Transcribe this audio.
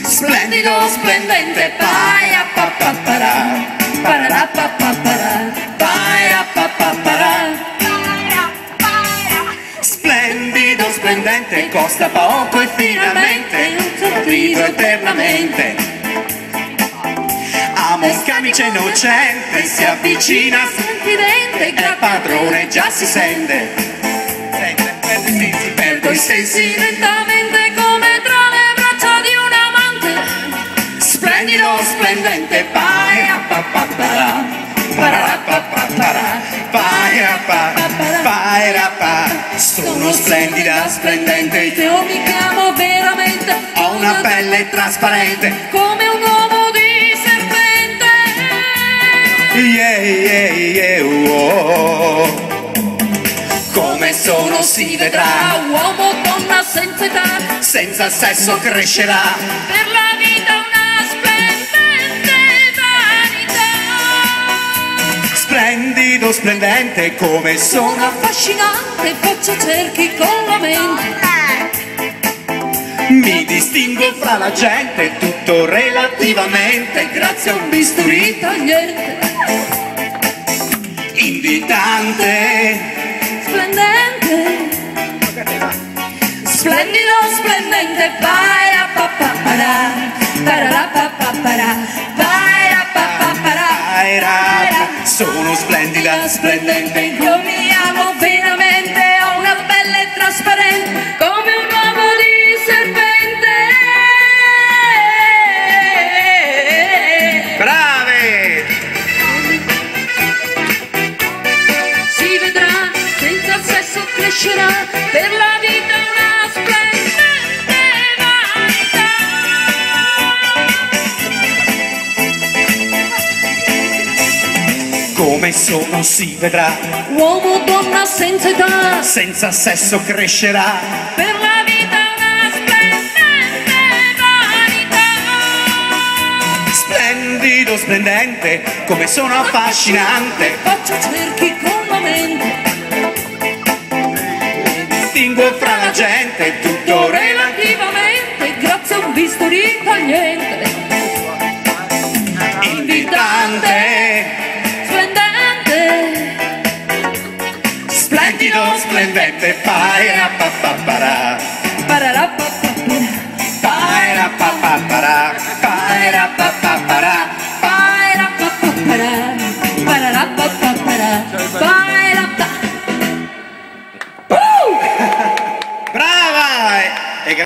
Splendido, splendente, paia papapara, parara papapara, paia papapara. Splendido, splendente, costa poco e finalmente vivo eternamente. Amo un camice innocente, si avvicina sentivente, e il padrone già si sente. Perdo i sensi lentamente come tra le braccia di un amante. Splendido, splendente, paia papapara, parara papapara, paia papapara. Sono splendida, splendente, io mi chiamo veramente. Ho una pelle trasparente come un uovo di serpente. Yeah, yeah, yeah, oh. Come sono si vedrà, uomo, donna senza età, senza sesso crescerà, per la vita una splendente vanità. Splendido, splendente, come sono affascinante, faccio cerchi con la mente. Mi distingo fra la gente, tutto relativamente, grazie a un bisturí tagliente. Invitante, splendente, splendido, splendente, paia papapara, parara papapara, paia papapara. Sono splendida, splendente, io mi amo veramente, ho una pelle trasparente come un uovo di serpente. Brave! Si vedrà, senza sesso crescerà, per la vita una splendente vanità. Come sono si vedrà, uomo, donna senza età, senza sesso crescerà, per la vita una splendente vanità. Splendido, splendente, come sono affascinante, faccio cerchi con la mente. Distingo fra la gente, tutto relativamente, grazie a un bisturí tagliente. Invitante, splendente, splendido, splendente, paia papapara.